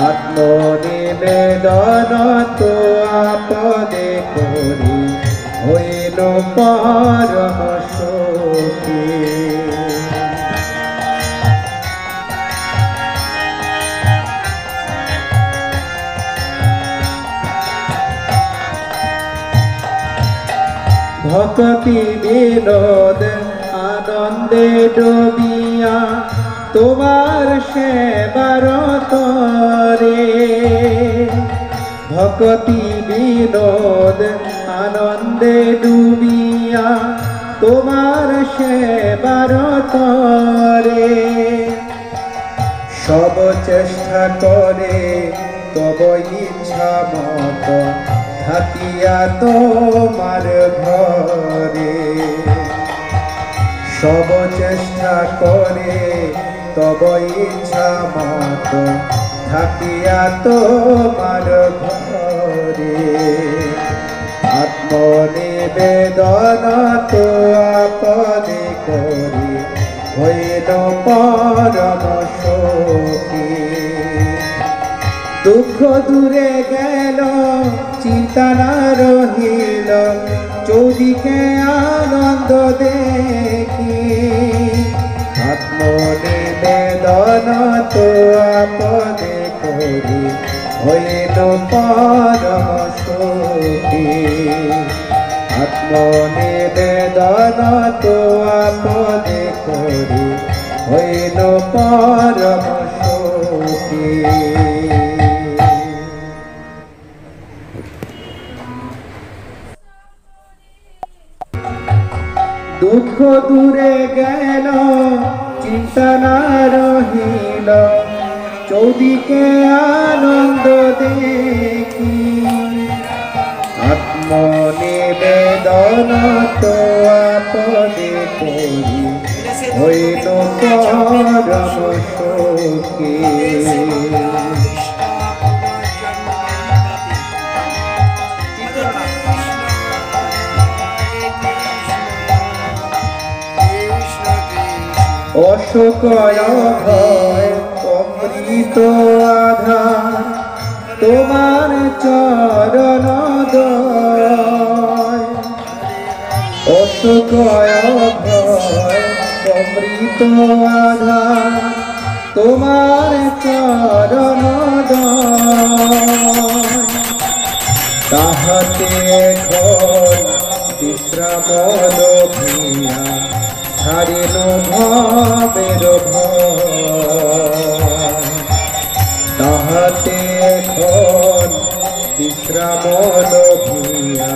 আত্মনিবেদন তো আপদে করি হইল পরম সুখী। ভক্তি বিনোদ আনন্দে ডুবিয়া তোমার সেবার তরে। ভক্তি বিনোদ আনন্দে ডুবিয়া তোমার সেবার তরে। সব চেষ্টা করে তব ইচ্ছা মত থাকিয়া তোমার ঘরে। সব চেষ্টা করে তব ইচ্ছা মত থাকিয়া তোমার ঘরে। আত্মনিবেদন তো আপদে করি হইল পরম সুখী। দুঃখ দূরে গেল চিন্তা না রহিল চৌদিকে আনন্দ দেখি। আত্মনিবেদন তো আপদে করি হইল পরম সুখী। আত্মনিবেদন তো আপদে করি হইল পরম সুখী। দুঃখ দূরে গেল চিন্তা না রহিল চৌদিকে আনন্দ দেখি। আত্মনিবেদন তো আপদে করি হইল পরম সুখী। অশোকয় ভয় অমৃত আধার তোমার চরণ দয়। অশোকয় ভয় অমৃত আধার তোমার চরণ দয়। তাহাতে ঘর বিশ্রাম লভিয়া ছাড়িল ভাবের ভয়। তাহাতে এখন বিশ্রাম লভিয়া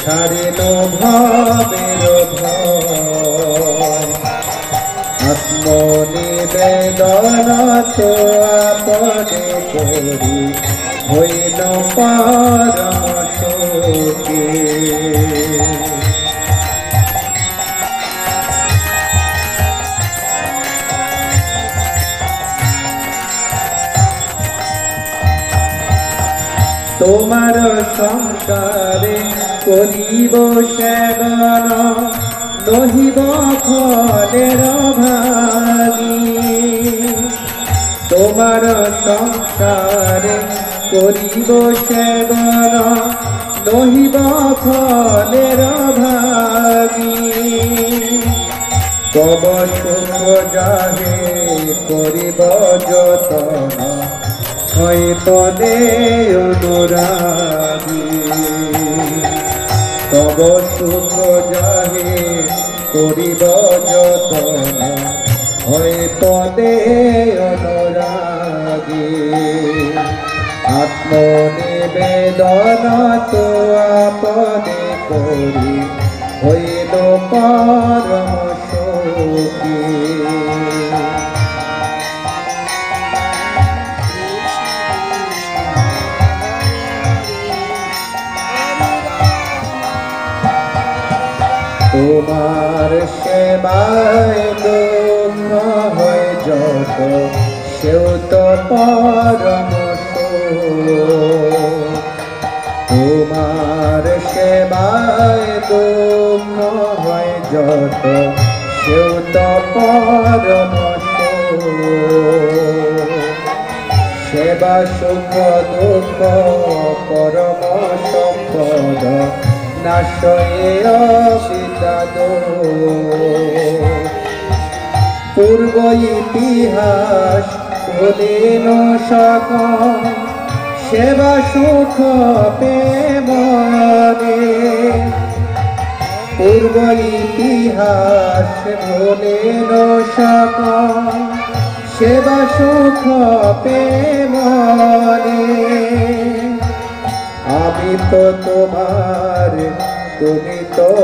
ছাড়িল ভাবের ভয়। আত্মনিবেদন তো আপদে করি হইল পরম সুখী। তোমার সংসারে করিব সেবন নহিব ফলের ভাগী। তোমার সংসারে করিব সেবন নহিব ফলের ভাগী। তব সুখ যাহে করিব যতন হয় পদে অনুরাগী। তব সুখ যাহে করিব যতন হয় পদে অনুরাগী। আত্মনিবেদন তো আপদে করি হইল পরম সুখী। তোমার সেবায় দুঃখ হয় যত সেও তো পরম সুখ। তোমার সেবায় দুঃখ হয় যত সেও তো পরম সুখ। সেবা সুখ দুঃখ পরম সম্পদ নাশয়ে অবিদাদ পূর্ব ইতিহাস ভুলিন সকল সেবা সুখ প্রেমনে পূর্ব ইতিহাস ভুলিন সকল সেবা সুখ প্রেমনে আমি তো তোমার তুমি তো